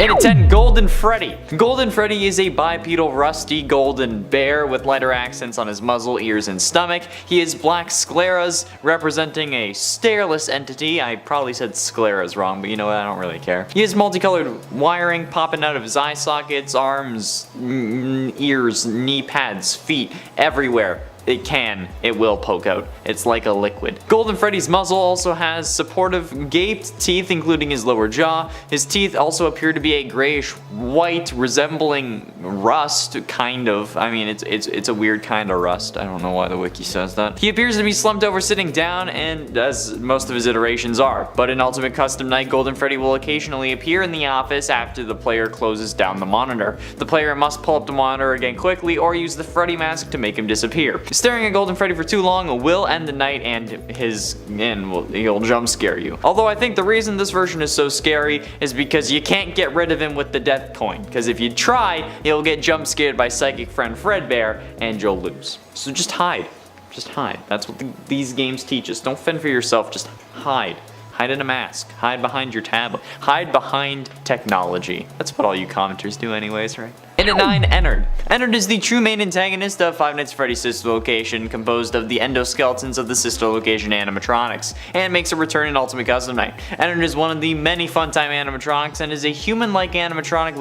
And at 10, Golden Freddy. Golden Freddy is a bipedal rusty golden bear with lighter accents on his muzzle, ears, and stomach. He has black scleras representing a stareless entity. I probably said scleras wrong, but you know what, I don't really care. He has multicolored wiring popping out of his eye sockets, arms, ears, knee pads, feet, everywhere. It will poke out. It's like a liquid. Golden Freddy's muzzle also has supportive gaped teeth, including his lower jaw. His teeth also appear to be a grayish white, resembling rust, kind of. I mean, it's a weird kind of rust. I don't know why the wiki says that. He appears to be slumped over sitting down, and as most of his iterations are. But in Ultimate Custom Night, Golden Freddy will occasionally appear in the office after the player closes down the monitor. The player must pull up the monitor again quickly or use the Freddy mask to make him disappear. Staring at Golden Freddy for too long will end the night and he'll jump scare you. Although I think the reason this version is so scary is because you can't get rid of him with the death coin. Because if you try, you'll get jump scared by Psychic Friend Fredbear and you'll lose. So just hide. Just hide. That's what these games teach us. Don't fend for yourself, just hide. Hide in a mask. Hide behind your tablet. Hide behind technology. That's what all you commenters do anyways, right? And at 9, Ennard. Ennard is the true main antagonist of Five Nights at Freddy's sister location, composed of the endoskeletons of the sister location animatronics, and makes a return in Ultimate Custom Night. Ennard is one of the many Funtime animatronics and is a human-like animatronic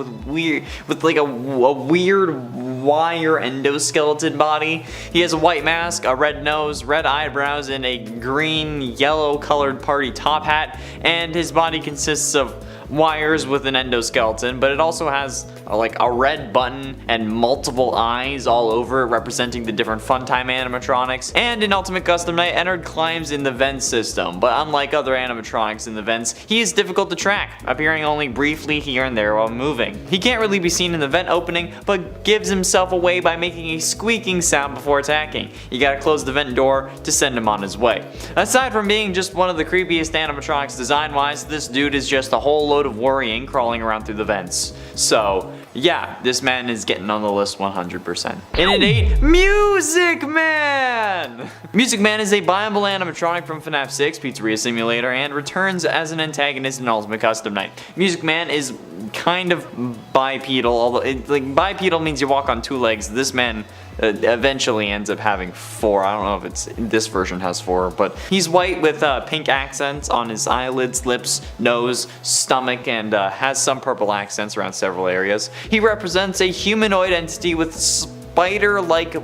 with like a weird wire endoskeleton body. He has a white mask, a red nose, red eyebrows, and a green-yellow colored party top hat, and his body consists of wires with an endoskeleton, but it also has like a red button and multiple eyes all over it, representing the different Funtime animatronics. And in Ultimate Custom Night, Ennard climbs in the vent system, but unlike other animatronics in the vents, he is difficult to track, appearing only briefly here and there while moving. He can't really be seen in the vent opening, but gives himself away by making a squeaking sound before attacking. You gotta close the vent door to send him on his way. Aside from being just one of the creepiest animatronics design-wise, this dude is just a whole load of worrying crawling around through the vents. So yeah, this man is getting on the list 100%. And at 8, Music Man! Music Man is a viable animatronic from FNAF 6 Pizzeria Simulator and returns as an antagonist in Ultimate Custom Night. Music Man is kind of bipedal, although bipedal means you walk on two legs. This man eventually ends up having 4. I don't know if this version has 4, but he's white with pink accents on his eyelids, lips, nose, stomach, and has some purple accents around several areas. He represents a humanoid entity with spider-like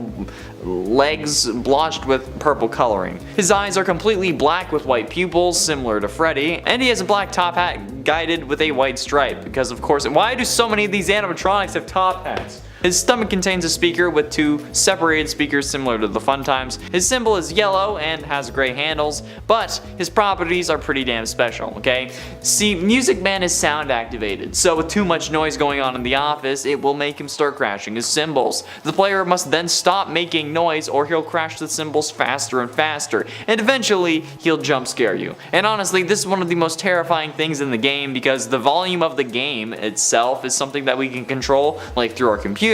legs blotched with purple coloring. His eyes are completely black with white pupils, similar to Freddy, and he has a black top hat guided with a white stripe, because of course, why do so many of these animatronics have top hats? His stomach contains a speaker with 2 separated speakers similar to the Funtimes. His symbol is yellow and has gray handles, but his properties are pretty damn special, okay? See, Music Man is sound activated, so with too much noise going on in the office, it will make him start crashing his cymbals. The player must then stop making noise or he'll crash the cymbals faster and faster, and eventually he'll jump scare you. And honestly, this is one of the most terrifying things in the game because the volume of the game itself is something that we can control, like through our computer,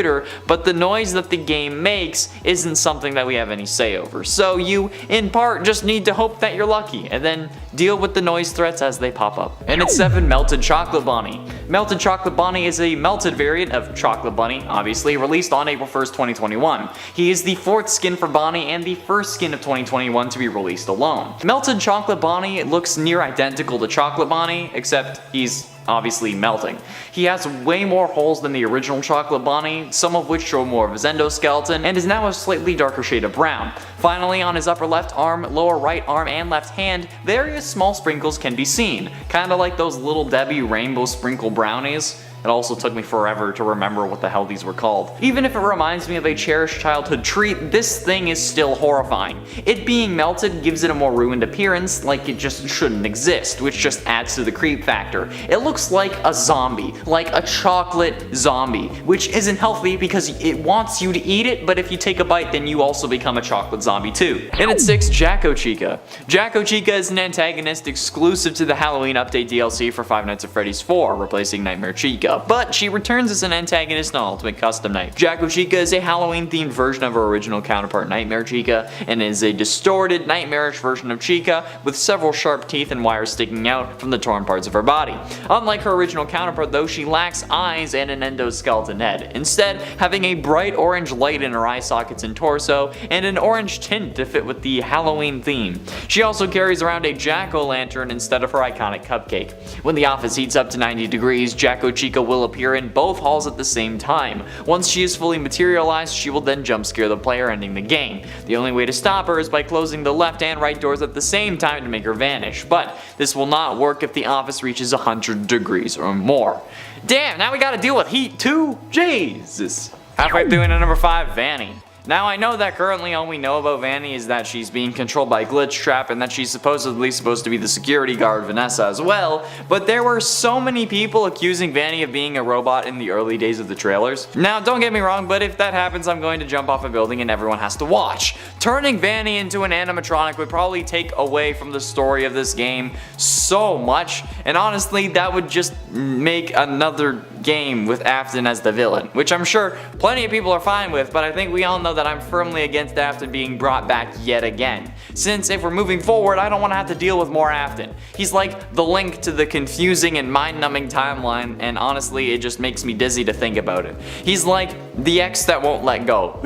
but the noise that the game makes isn't something that we have any say over. So you, in part, just need to hope that you're lucky, and then deal with the noise threats as they pop up. And at 7, Melted Chocolate Bonnie. Melted Chocolate Bonnie is a melted variant of Chocolate Bunny, obviously, released on April 1st, 2021. He is the 4th skin for Bonnie and the 1st skin of 2021 to be released alone. Melted Chocolate Bonnie looks near identical to Chocolate Bonnie, except he's obviously melting. He has way more holes than the original Chocolate Bonnie, some of which show more of his endoskeleton, and is now a slightly darker shade of brown. Finally, on his upper left arm, lower right arm, and left hand, various small sprinkles can be seen, kinda like those Little Debbie rainbow sprinkle brownies. It also took me forever to remember what the hell these were called. Even if it reminds me of a cherished childhood treat, this thing is still horrifying. It being melted gives it a more ruined appearance, like it just shouldn't exist, which just adds to the creep factor. It looks like a zombie, like a chocolate zombie, which isn't healthy because it wants you to eat it, but if you take a bite, then you also become a chocolate zombie too. And at 6, Jack-O-Chica. Jack-O-Chica is an antagonist exclusive to the Halloween Update DLC for Five Nights at Freddy's 4, replacing Nightmare Chica. Jack-O-Chica, but she returns as an antagonist on Ultimate Custom Night. Jack-O-Chica is a Halloween-themed version of her original counterpart Nightmare-Chica, and is a distorted, nightmarish version of Chica with several sharp teeth and wires sticking out from the torn parts of her body. Unlike her original counterpart though, she lacks eyes and an endoskeleton head, instead having a bright orange light in her eye sockets and torso, and an orange tint to fit with the Halloween theme. She also carries around a jack-o'-lantern instead of her iconic cupcake. When the office heats up to 90 degrees, Jack-O-Chica will appear in both halls at the same time. Once she is fully materialized, she will then jump scare the player, ending the game. The only way to stop her is by closing the left and right doors at the same time to make her vanish, but this will not work if the office reaches 100 degrees or more. Damn, now we gotta deal with heat too? Jesus. Halfway through into number 5, Vanny. Now I know that currently all we know about Vanny is that she's being controlled by Glitch Trap and that she's supposedly supposed to be the security guard Vanessa as well, but there were so many people accusing Vanny of being a robot in the early days of the trailers. Now don't get me wrong, but if that happens I'm going to jump off a building and everyone has to watch. Turning Vanny into an animatronic would probably take away from the story of this game so much, and honestly that would just make another game with Afton as the villain, which I'm sure plenty of people are fine with, but I think we all know that I'm firmly against Afton being brought back yet again. Since if we're moving forward, I don't want to have to deal with more Afton. He's like the link to the confusing and mind-numbing timeline, and honestly it just makes me dizzy to think about it. He's like the ex that won't let go.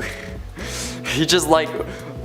He just like,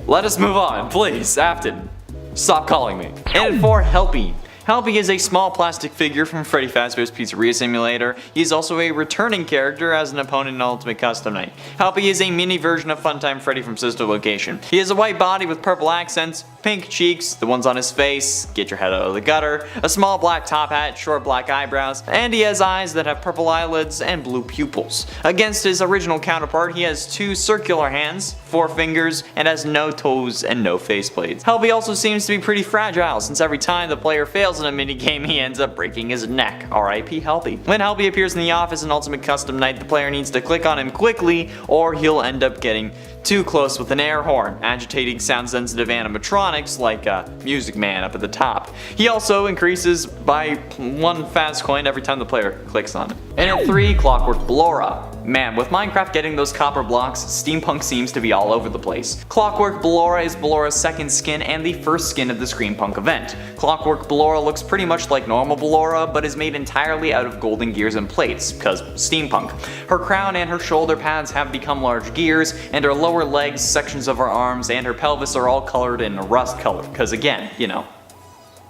let us move on, please, Afton. Stop calling me. And for Helpy. Helpy is a small plastic figure from Freddy Fazbear's Pizzeria Simulator. He is also a returning character as an opponent in Ultimate Custom Night. Helpy is a mini version of Funtime Freddy from Sister Location. He has a white body with purple accents, pink cheeks, the ones on his face, get your head out of the gutter, a small black top hat, short black eyebrows, and he has eyes that have purple eyelids and blue pupils. Against his original counterpart, he has 2 circular hands, 4 fingers, and has no toes and no faceplates. Helpy also seems to be pretty fragile, since every time the player fails in a minigame he ends up breaking his neck. R.I.P. Helpy. When Helpy appears in the office in Ultimate Custom Night, the player needs to click on him quickly or he'll end up getting too close with an air horn, agitating sound-sensitive animatronics like Music Man up at the top. He also increases by 1 fast coin every time the player clicks on it. And at 3, Clockwork Ballora. Man, with Minecraft getting those copper blocks, steampunk seems to be all over the place. Clockwork Ballora is Ballora's second skin and the first skin of the Screampunk event. Clockwork Ballora looks pretty much like normal Ballora, but is made entirely out of golden gears and plates, cause steampunk. Her crown and her shoulder pads have become large gears, and her lower legs, sections of her arms, and her pelvis are all colored in rust color, cause again, you know,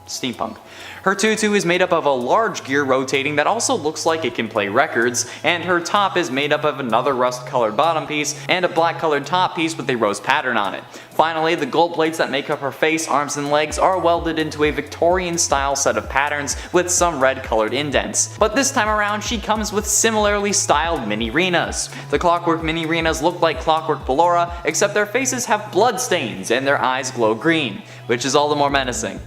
steampunk. Her tutu is made up of a large gear rotating that also looks like it can play records, and her top is made up of another rust-colored bottom piece and a black-colored top piece with a rose pattern on it. Finally, the gold plates that make up her face, arms, and legs are welded into a Victorian-style set of patterns with some red-colored indents. But this time around, she comes with similarly styled mini-Rinas. The Clockwork mini-Rinas look like Clockwork Ballora, except their faces have blood stains and their eyes glow green, which is all the more menacing.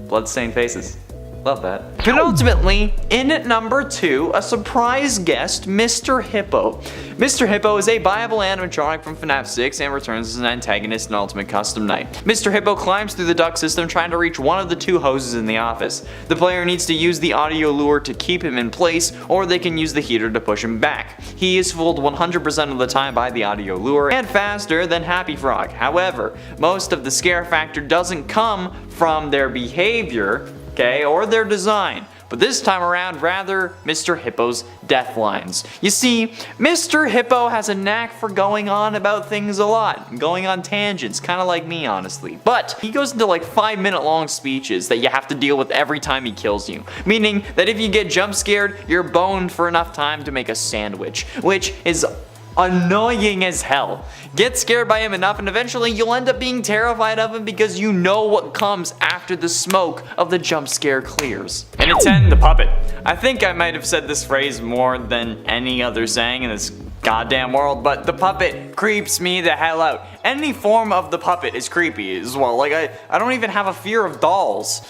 Blood-stained faces. Love that. Penultimately, in at number 2, a surprise guest, Mr. Hippo. Mr. Hippo is a viable animatronic from FNAF 6 and returns as an antagonist in Ultimate Custom Night. Mr. Hippo climbs through the duct system trying to reach one of the 2 hoses in the office. The player needs to use the audio lure to keep him in place, or they can use the heater to push him back. He is fooled 100% of the time by the audio lure and faster than Happy Frog. However, most of the scare factor doesn't come from their behavior, okay, or their design, but this time around rather Mr. Hippo's death lines. You see, Mr. Hippo has a knack for going on about things a lot, going on tangents, kinda like me honestly, but he goes into like 5-minute long speeches that you have to deal with every time he kills you, meaning that if you get jump scared, you're boned for enough time to make a sandwich, which is annoying as hell. Get scared by him enough and eventually you'll end up being terrified of him because you know what comes after the smoke of the jump scare clears. And at 10, the puppet. I think I might have said this phrase more than any other saying in this goddamn world, but the puppet creeps me the hell out. Any form of the puppet is creepy as well. Like I don't even have a fear of dolls,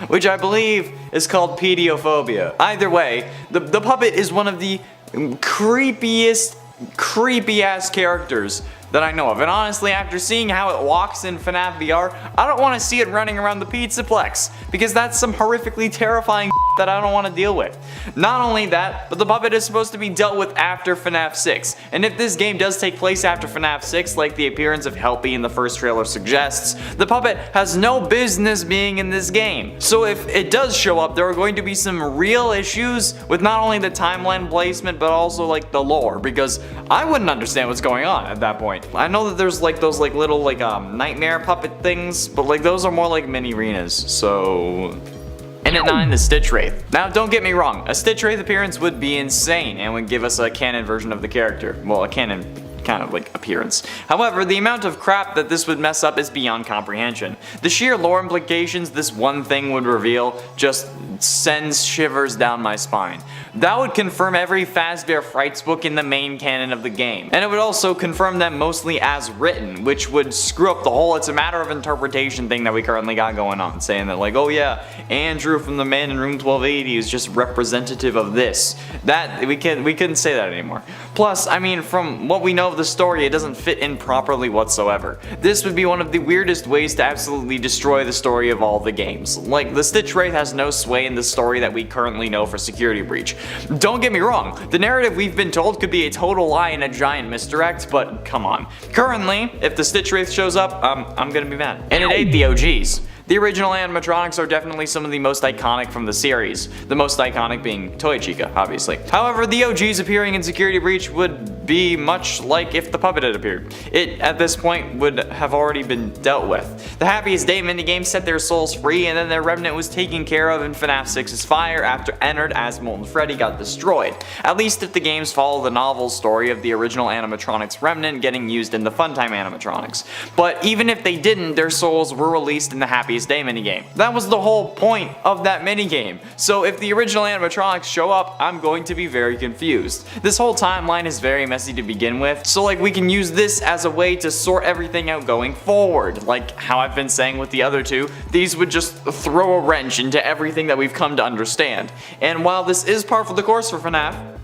which I believe is called pediophobia. Either way, the puppet is one of the creepiest creepy ass characters that I know of, and honestly after seeing how it walks in FNAF VR, I don't want to see it running around the Pizzaplex because that's some horrifically terrifying that I don't want to deal with. Not only that, but the puppet is supposed to be dealt with after FNAF 6, and if this game does take place after FNAF 6, like the appearance of Helpy in the first trailer suggests, the puppet has no business being in this game. So if it does show up, there are going to be some real issues with not only the timeline placement, but also like the lore, because I wouldn't understand what's going on at that point. I know that there's like those like little like nightmare puppet things, but like those are more like mini arenas, so... And at 9, the Stitchwraith. Now don't get me wrong, a Stitchwraith appearance would be insane and would give us a canon version of the character. Well, a canon kind of like appearance. However, the amount of crap that this would mess up is beyond comprehension. The sheer lore implications this one thing would reveal just sends shivers down my spine. That would confirm every Fazbear Frights book in the main canon of the game. And it would also confirm them mostly as written, which would screw up the whole it's a matter of interpretation thing that we currently got going on, saying that like, oh yeah, Andrew from the Man in Room 1280 is just representative of this. That, we couldn't say that anymore. Plus, I mean, from what we know of the story, it doesn't fit in properly whatsoever. This would be one of the weirdest ways to absolutely destroy the story of all the games. Like, the Stitchwraith has no sway in the story that we currently know for Security Breach. Don't get me wrong, the narrative we've been told could be a total lie and a giant misdirect, but come on. Currently, if the Stitchwraith shows up, I'm gonna be mad. And it ate the OGs. The original animatronics are definitely some of the most iconic from the series, the most iconic being Toy-Chica, obviously. However, the OGs appearing in Security Breach would be much like if the puppet had appeared. It, at this point, would have already been dealt with. The Happiest Day minigame set their souls free, and then their remnant was taken care of in FNAF 6's fire after Ennard as Molten Freddy got destroyed. At least if the games follow the novel story of the original animatronics remnant getting used in the Funtime animatronics. But even if they didn't, their souls were released in the Happiest Day minigame. That was the whole point of that minigame. So if the original animatronics show up, I'm going to be very confused. This whole timeline is very messy to begin with, so like we can use this as a way to sort everything out going forward. Like how I've been saying with the other two, these would just throw a wrench into everything that we've come to understand. And while this is par for the course for FNAF,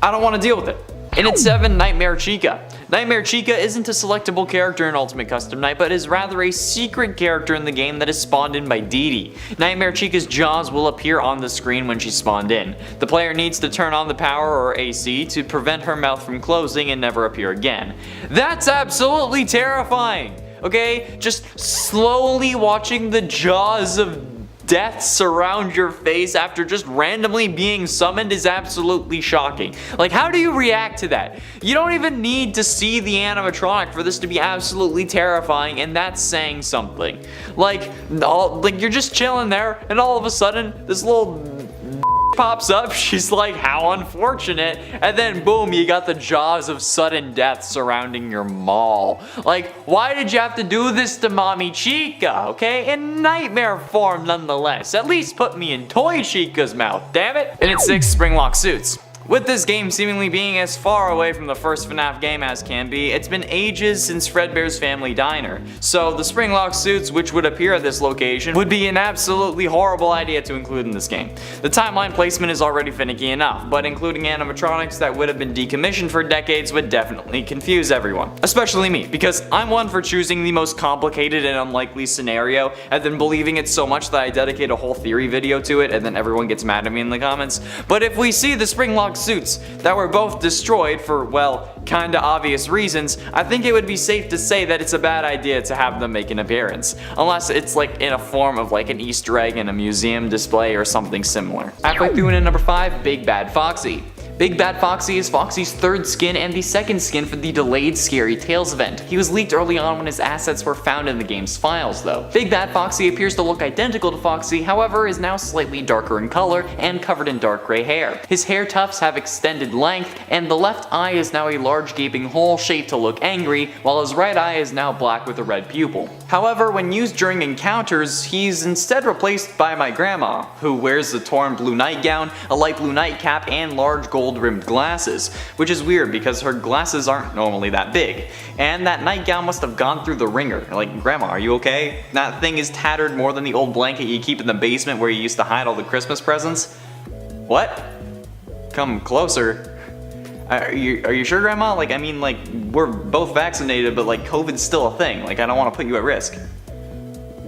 I don't want to deal with it. And at 7, Nightmare-Chica. Nightmare-Chica isn't a selectable character in Ultimate Custom Night, but is rather a secret character in the game that is spawned in by Dee Dee. Nightmare-Chica's jaws will appear on the screen when she's spawned in. The player needs to turn on the power or AC to prevent her mouth from closing and never appear again. That's absolutely terrifying! Okay, just slowly watching the jaws of death surround your face after just randomly being summoned is absolutely shocking. Like, how do you react to that? You don't even need to see the animatronic for this to be absolutely terrifying, and that's saying something. Like you're just chilling there, and all of a sudden, this little pops up, she's like, how unfortunate, and then boom, you got the jaws of sudden death surrounding your maul. Like, why did you have to do this to Mommy Chica, okay? In nightmare form nonetheless. At least put me in Toy Chica's mouth, damn it. And at 6, Springlock Suits. With this game seemingly being as far away from the first FNAF game as can be, it's been ages since Fredbear's Family Diner. So the Springlock Suits, which would appear at this location, would be an absolutely horrible idea to include in this game. The timeline placement is already finicky enough, but including animatronics that would have been decommissioned for decades would definitely confuse everyone. Especially me, because I'm one for choosing the most complicated and unlikely scenario, and then believing it so much that I dedicate a whole theory video to it, and then everyone gets mad at me in the comments. But if we see the Springlock Suits that were both destroyed for, well, kinda obvious reasons, I think it would be safe to say that it's a bad idea to have them make an appearance. Unless it's like in a form of like an Easter egg in a museum display or something similar. Halfway through, and at number 5, Big Bad Foxy. Big Bad Foxy is Foxy's third skin and the second skin for the delayed Scary Tales event. He was leaked early on when his assets were found in the game's files though. Big Bad Foxy appears to look identical to Foxy, however is now slightly darker in color and covered in dark gray hair. His hair tufts have extended length, and the left eye is now a large gaping hole shaped to look angry, while his right eye is now black with a red pupil. However, when used during encounters, he's instead replaced by my grandma, who wears a torn blue nightgown, a light blue nightcap, and large gold rimmed glasses, which is weird because her glasses aren't normally that big. And that nightgown must have gone through the ringer. Like, Grandma, are you okay? That thing is tattered more than the old blanket you keep in the basement where you used to hide all the Christmas presents. What? Come closer. Are you sure, Grandma? Like, I mean, like, we're both vaccinated, but like, COVID's still a thing. Like, I don't want to put you at risk.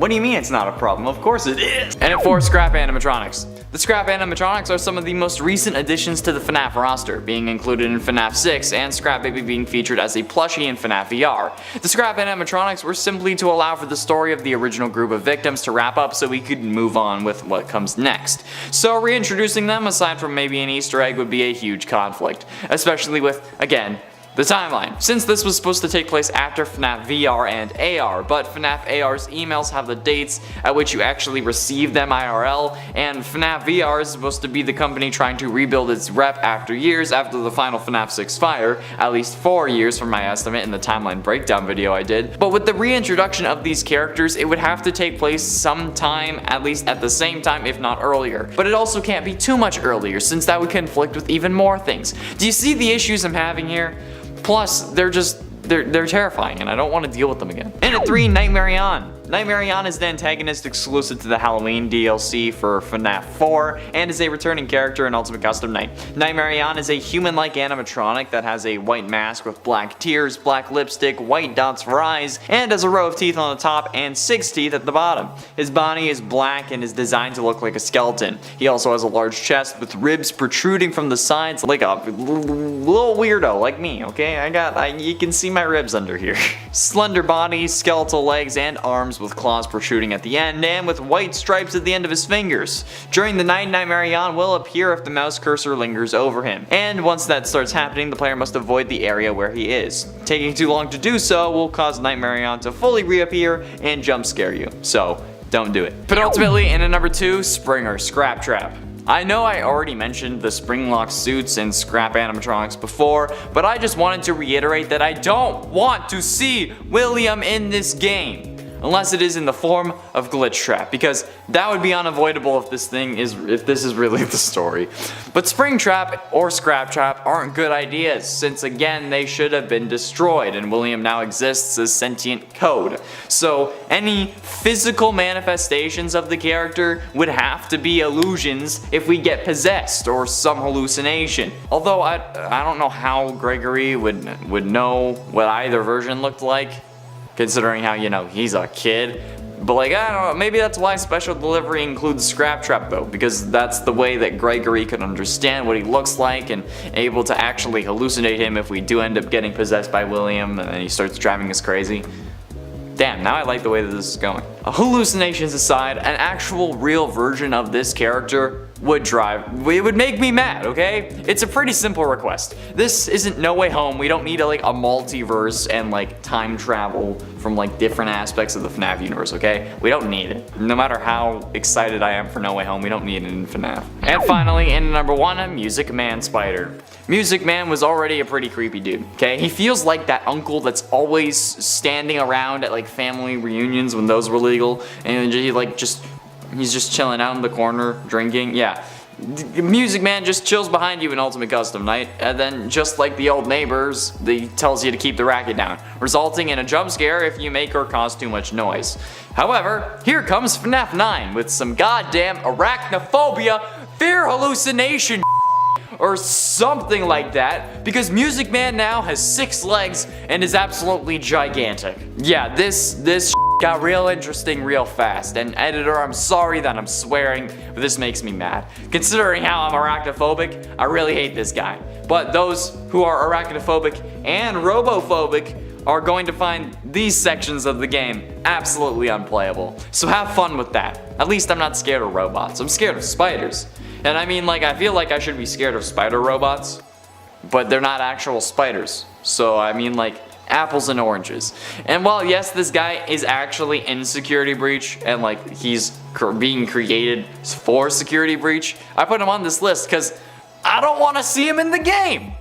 What do you mean it's not a problem? Of course it is! And at 4, Scrap Animatronics. The Scrap Animatronics are some of the most recent additions to the FNAF roster, being included in FNAF 6 and Scrap Baby being featured as a plushie in FNAF VR. The Scrap Animatronics were simply to allow for the story of the original group of victims to wrap up so we could move on with what comes next. So reintroducing them, aside from maybe an Easter egg, would be a huge conflict, especially with, again, the timeline, since this was supposed to take place after FNAF VR and AR, but FNAF AR's emails have the dates at which you actually receive them IRL, and FNAF VR is supposed to be the company trying to rebuild its rep after years after the final FNAF 6 fire, at least 4 years from my estimate in the timeline breakdown video I did. But with the reintroduction of these characters, it would have to take place sometime, at least at the same time, if not earlier. But it also can't be too much earlier, since that would conflict with even more things. Do you see the issues I'm having here? Plus, they're terrifying and I don't want to deal with them again. And at 3, Nightmarionne. Nightmarionne is the antagonist exclusive to the Halloween DLC for FNAF 4 and is a returning character in Ultimate Custom Night. Nightmarionne is a human-like animatronic that has a white mask with black tears, black lipstick, white dots for eyes, and has a row of teeth on the top and 6 teeth at the bottom. His body is black and is designed to look like a skeleton. He also has a large chest with ribs protruding from the sides like a little weirdo like me, okay? You can see my ribs under here. Slender body, skeletal legs, and arms with claws protruding at the end, and with white stripes at the end of his fingers. During the night, Nightmarionne will appear if the mouse cursor lingers over him, and once that starts happening, the player must avoid the area where he is. Taking too long to do so will cause Nightmarionne to fully reappear and jump scare you, so don't do it. But ultimately, in at number 2, Springer Scrap Trap. I know I already mentioned the spring lock suits and Scrap Animatronics before, but I just wanted to reiterate that I don't want to see William in this game. Unless it is in the form of Glitch Trap, because that would be unavoidable if this is really the story. But Spring Trap or Scrap Trap aren't good ideas, since again they should have been destroyed and William now exists as sentient code. So any physical manifestations of the character would have to be illusions if we get possessed or some hallucination. Although I don't know how Gregory would know what either version looked like, considering how, you know, he's a kid. But like, I don't know, maybe that's why Special Delivery includes Scrap Trap though, because that's the way that Gregory could understand what he looks like and able to actually hallucinate him if we do end up getting possessed by William and then he starts driving us crazy. Damn, now I like the way that this is going. Hallucinations aside, an actual real version of this character it would make me mad, okay? It's a pretty simple request. This isn't No Way Home. We don't need a multiverse and time travel from different aspects of the FNAF universe, okay? We don't need it. No matter how excited I am for No Way Home, we don't need it in FNAF. And finally, in number 1, Music Man Spider. Music Man was already a pretty creepy dude, okay? He feels like that uncle that's always standing around at family reunions when those were legal, and he's just chilling out in the corner, drinking. Yeah, Music Man just chills behind you in Ultimate Custom Night, and then just like the old neighbors, he tells you to keep the racket down, resulting in a jump scare if you make or cause too much noise. However, here comes FNAF 9 with some goddamn arachnophobia, fear hallucination or something like that, because Music Man now has 6 legs and is absolutely gigantic. Yeah, this got real interesting real fast, and editor, I'm sorry that I'm swearing, but this makes me mad. Considering how I'm arachnophobic, I really hate this guy. But those who are arachnophobic and robophobic are going to find these sections of the game absolutely unplayable. So have fun with that. At least I'm not scared of robots, I'm scared of spiders. And I mean, I feel like I should be scared of spider robots, but they're not actual spiders. So I mean, apples and oranges. And while yes, this guy is actually in Security Breach and he's being created for Security Breach, I put him on this list because I don't want to see him in the game.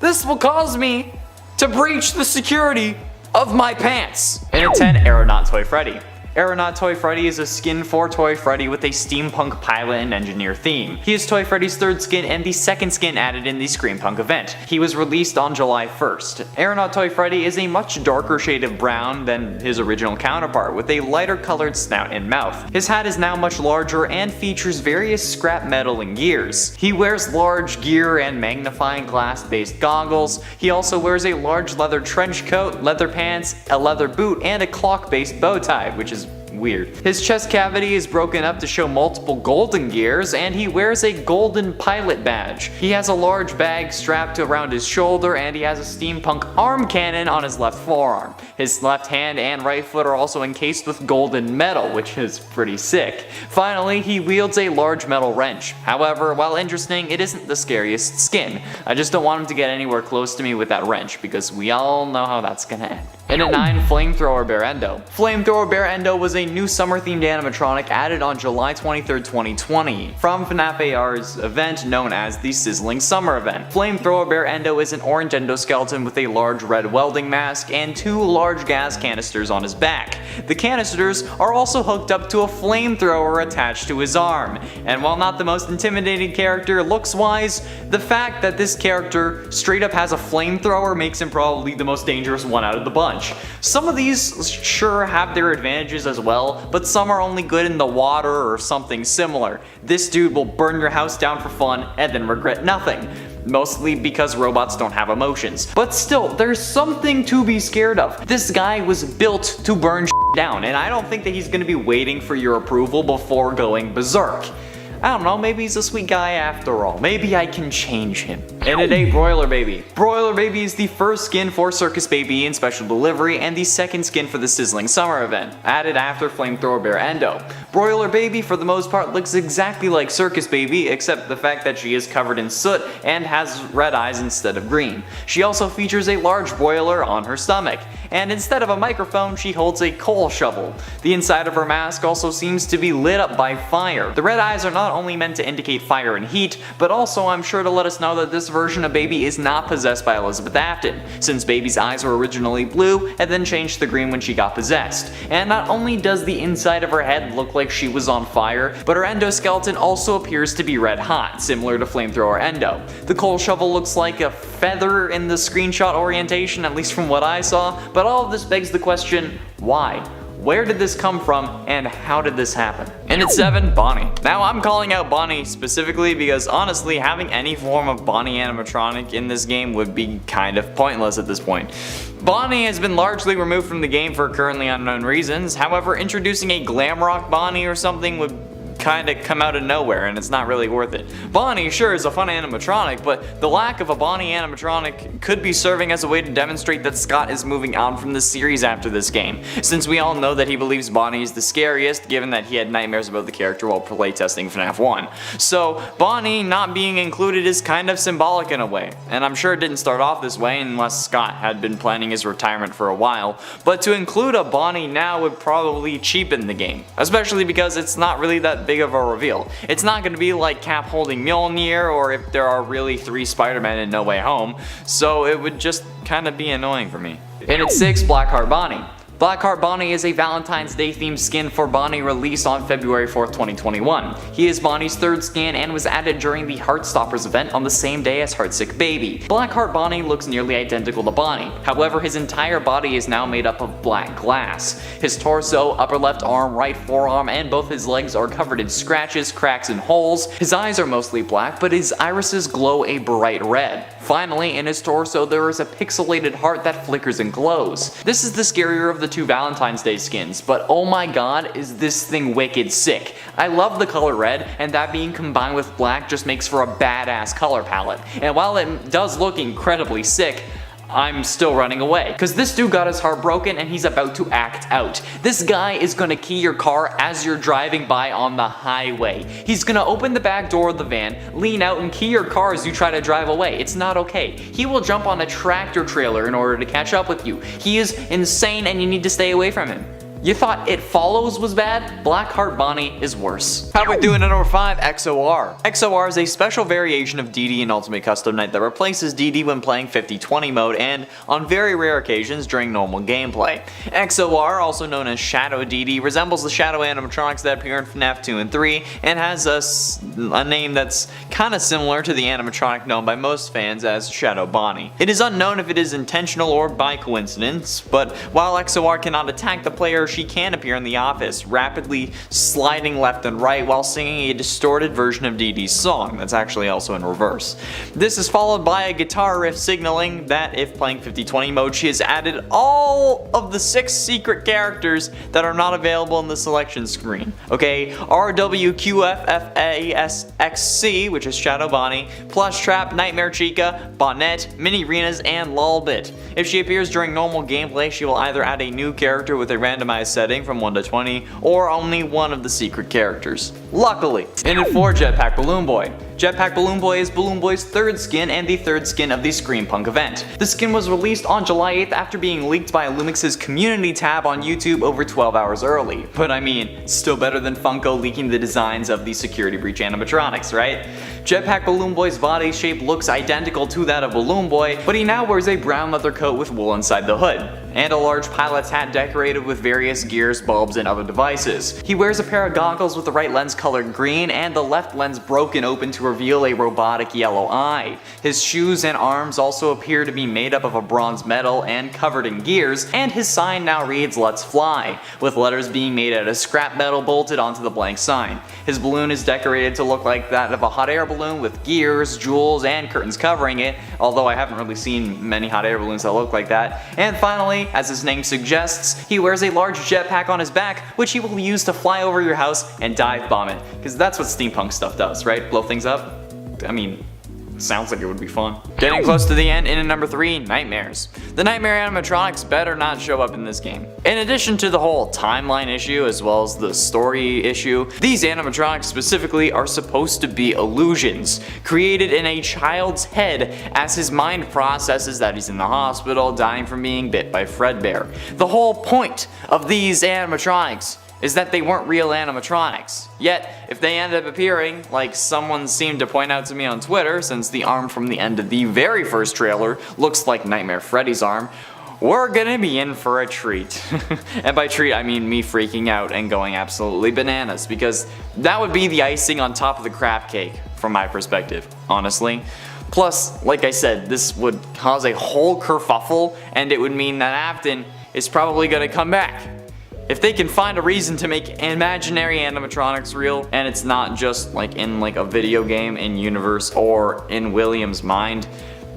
This will cause me to breach the security of my pants. And at 10, Aeronaut Toy Freddy. Aeronaut Toy Freddy is a skin for Toy Freddy with a steampunk pilot and engineer theme. He is Toy Freddy's 3rd skin and the 2nd skin added in the Screampunk event. He was released on July 1st. Aeronaut Toy Freddy is a much darker shade of brown than his original counterpart, with a lighter colored snout and mouth. His hat is now much larger and features various scrap metal and gears. He wears large gear and magnifying glass based goggles. He also wears a large leather trench coat, leather pants, a leather boot, and a clock based bow tie, which is weird. His chest cavity is broken up to show multiple golden gears, and he wears a golden pilot badge. He has a large bag strapped around his shoulder, and he has a steampunk arm cannon on his left forearm. His left hand and right foot are also encased with golden metal, which is pretty sick. Finally, he wields a large metal wrench. However, while interesting, it isn't the scariest skin. I just don't want him to get anywhere close to me with that wrench, because we all know how that's gonna end. And at 9, Flamethrower Bear Endo. Flamethrower Bear Endo was a new summer-themed animatronic added on July 23, 2020, from FNAF AR's event known as the Sizzling Summer Event. Flamethrower Bear Endo is an orange endoskeleton with a large red welding mask and 2 large gas canisters on his back. The canisters are also hooked up to a flamethrower attached to his arm. And while not the most intimidating character looks-wise, the fact that this character straight up has a flamethrower makes him probably the most dangerous one out of the bunch. Some of these sure have their advantages as well, but some are only good in the water or something similar. This dude will burn your house down for fun and then regret nothing. Mostly because robots don't have emotions. But still, there's something to be scared of. This guy was built to burn down, and I don't think that he's gonna be waiting for your approval before going berserk. I don't know, maybe he's a sweet guy after all. Maybe I can change him. And at 8, Broiler Baby. Broiler Baby is the first skin for Circus Baby in Special Delivery and the second skin for the Sizzling Summer Event, added after Flamethrower Bear Endo. Broiler Baby for the most part looks exactly like Circus Baby, except the fact that she is covered in soot and has red eyes instead of green. She also features a large broiler on her stomach, and instead of a microphone, she holds a coal shovel. The inside of her mask also seems to be lit up by fire. The red eyes are not only meant to indicate fire and heat, but also I'm sure to let us know that this version of Baby is not possessed by Elizabeth Afton, since Baby's eyes were originally blue and then changed to green when she got possessed. And not only does the inside of her head look like she was on fire, but her endoskeleton also appears to be red hot, similar to Flamethrower Endo. The coal shovel looks like a feather in the screenshot orientation, at least from what I saw, but all of this begs the question, why? Where did this come from, and how did this happen? And at 7, Bonnie. Now I'm calling out Bonnie specifically because honestly having any form of Bonnie animatronic in this game would be kind of pointless at this point. Bonnie has been largely removed from the game for currently unknown reasons, however introducing a glam rock Bonnie or something would kinda come out of nowhere and it's not really worth it. Bonnie sure is a fun animatronic, but the lack of a Bonnie animatronic could be serving as a way to demonstrate that Scott is moving on from the series after this game, since we all know that he believes Bonnie is the scariest given that he had nightmares about the character while playtesting FNAF 1. So Bonnie not being included is kind of symbolic in a way, and I'm sure it didn't start off this way unless Scott had been planning his retirement for a while, but to include a Bonnie now would probably cheapen the game, especially because it's not really that big of a reveal. It's not going to be like Cap holding Mjolnir or if there are really 3 Spider-Men in No Way Home, so it would just kind of be annoying for me. And at 6, Blackheart Bonnie. Blackheart Bonnie is a Valentine's Day themed skin for Bonnie released on February 4th, 2021. He is Bonnie's 3rd skin and was added during the Heartstoppers event on the same day as Heartsick Baby. Blackheart Bonnie looks nearly identical to Bonnie, however his entire body is now made up of black glass. His torso, upper left arm, right forearm, and both his legs are covered in scratches, cracks, and holes. His eyes are mostly black, but his irises glow a bright red. Finally, in his torso there is a pixelated heart that flickers and glows. This is the scarier of the 2 Valentine's Day skins, but oh my god, is this thing wicked sick. I love the color red, and that being combined with black just makes for a badass color palette. And while it does look incredibly sick, I'm still running away, cause this dude got his heart broken and he's about to act out. This guy is gonna key your car as you're driving by on the highway. He's gonna open the back door of the van, lean out and key your car as you try to drive away. It's not okay. He will jump on a tractor trailer in order to catch up with you. He is insane and you need to stay away from him. You thought It Follows was bad? Blackheart Bonnie is worse. How are we doing at number 5? XOR. XOR is a special variation of DD in Ultimate Custom Night that replaces DD when playing 50-20 mode and, on very rare occasions, during normal gameplay. XOR, also known as Shadow DD, resembles the Shadow animatronics that appear in FNAF 2 and 3 and has a name that's kinda similar to the animatronic known by most fans as Shadow Bonnie. It is unknown if it is intentional or by coincidence, but while XOR cannot attack the player, she can appear in the office, rapidly sliding left and right while singing a distorted version of Dee Dee's song that's actually also in reverse. This is followed by a guitar riff signaling that if playing 50/20 mode, she has added all of the 6 secret characters that are not available in the selection screen. Okay, RWQFFASXC, which is Shadow Bonnie, Plush Trap, Nightmare-Chica, Bonnet, Mini-Renas, and Lolbit. If she appears during normal gameplay, she will either add a new character with a randomized setting from 1 to 20, or only one of the secret characters. Luckily, in it for Jetpack Balloon Boy. Jetpack Balloon Boy is Balloon Boy's 3rd skin and the 3rd skin of the Scream Punk event. The skin was released on July 8th after being leaked by Lumix's community tab on YouTube over 12 hours early. But I mean, it's still better than Funko leaking the designs of the security breach animatronics, right? Jetpack Balloon Boy's body shape looks identical to that of Balloon Boy, but he now wears a brown leather coat with wool inside the hood, and a large pilot's hat decorated with various gears, bulbs, and other devices. He wears a pair of goggles with the right lens colored green and the left lens broken open to reveal a robotic yellow eye. His shoes and arms also appear to be made up of a bronze metal and covered in gears, and his sign now reads "Let's Fly," with letters being made out of scrap metal bolted onto the blank sign. His balloon is decorated to look like that of a hot air balloon with gears, jewels, and curtains covering it, although I haven't really seen many hot air balloons that look like that. And finally, as his name suggests, he wears a large jetpack on his back, which he will use to fly over your house and dive bomb it, because that's what steampunk stuff does, right? Blow things up? I mean, sounds like it would be fun. Getting close to the end, in at number 3, Nightmares. The Nightmare animatronics better not show up in this game. In addition to the whole timeline issue as well as the story issue, these animatronics specifically are supposed to be illusions, created in a child's head as his mind processes that he's in the hospital dying from being bit by Fredbear. The whole point of these animatronics is that they weren't real animatronics. Yet, if they end up appearing, like someone seemed to point out to me on Twitter, since the arm from the end of the very first trailer looks like Nightmare Freddy's arm, we're gonna be in for a treat. And by treat, I mean me freaking out and going absolutely bananas, because that would be the icing on top of the crap cake, from my perspective, honestly. Plus, like I said, this would cause a whole kerfuffle, and it would mean that Afton is probably gonna come back. If they can find a reason to make imaginary animatronics real, and it's not just like in like a video game in universe or in William's mind,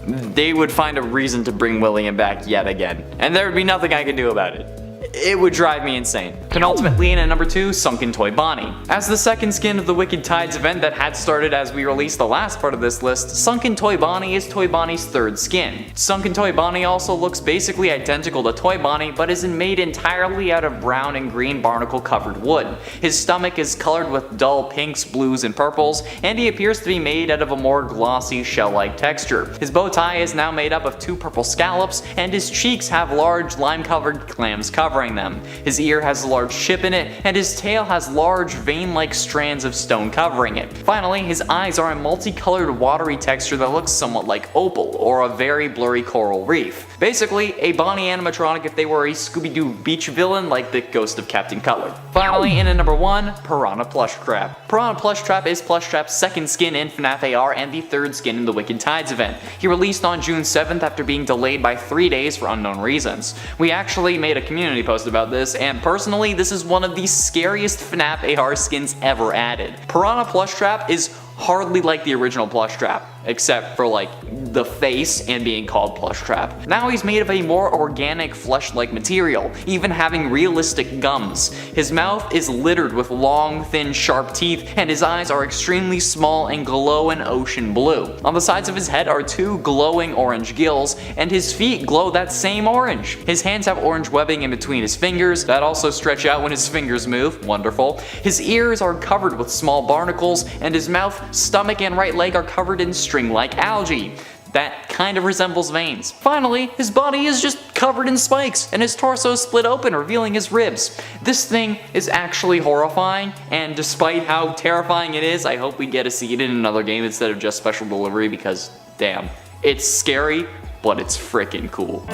they would find a reason to bring William back yet again. And there would be nothing I could do about it. It would drive me insane. Penultimately in at number 2, Sunken Toy Bonnie. As the 2nd skin of the Wicked Tides event that had started as we released the last part of this list, Sunken Toy Bonnie is Toy Bonnie's 3rd skin. Sunken Toy Bonnie also looks basically identical to Toy Bonnie, but is made entirely out of brown and green barnacle covered wood. His stomach is colored with dull pinks, blues, and purples, and he appears to be made out of a more glossy shell-like texture. His bow tie is now made up of 2 purple scallops, and his cheeks have large lime-covered clams covering them. His ear has a large chip in it, and his tail has large vein-like strands of stone covering it. Finally, his eyes are a multicolored watery texture that looks somewhat like opal, or a very blurry coral reef. Basically, a Bonnie animatronic if they were a Scooby-Doo beach villain like the Ghost of Captain Cutler. Finally, in at number 1, Piranha Plush Trap. Piranha Plush Trap is Plush Trap's 2nd skin in FNAF AR and the 3rd skin in the Wicked Tides event. He released on June 7th after being delayed by 3 days for unknown reasons. We actually made a community post about this, and personally, this is one of the scariest FNAF AR skins ever added. Piranha Plush Trap is hardly like the original Plush Trap, except for like the face and being called Plush Trap. Now he's made of a more organic flesh-like material, even having realistic gums. His mouth is littered with long, thin, sharp teeth, and his eyes are extremely small and glow an ocean blue. On the sides of his head are 2 glowing orange gills, and his feet glow that same orange. His hands have orange webbing in between his fingers that also stretch out when his fingers move. Wonderful. His ears are covered with small barnacles, and his mouth, stomach, and right leg are covered in string-like algae that kind of resembles veins. Finally, his body is just covered in spikes, and his torso is split open, revealing his ribs. This thing is actually horrifying, and despite how terrifying it is, I hope we get to see it in another game instead of just special delivery, because damn, it's scary, but it's freaking cool.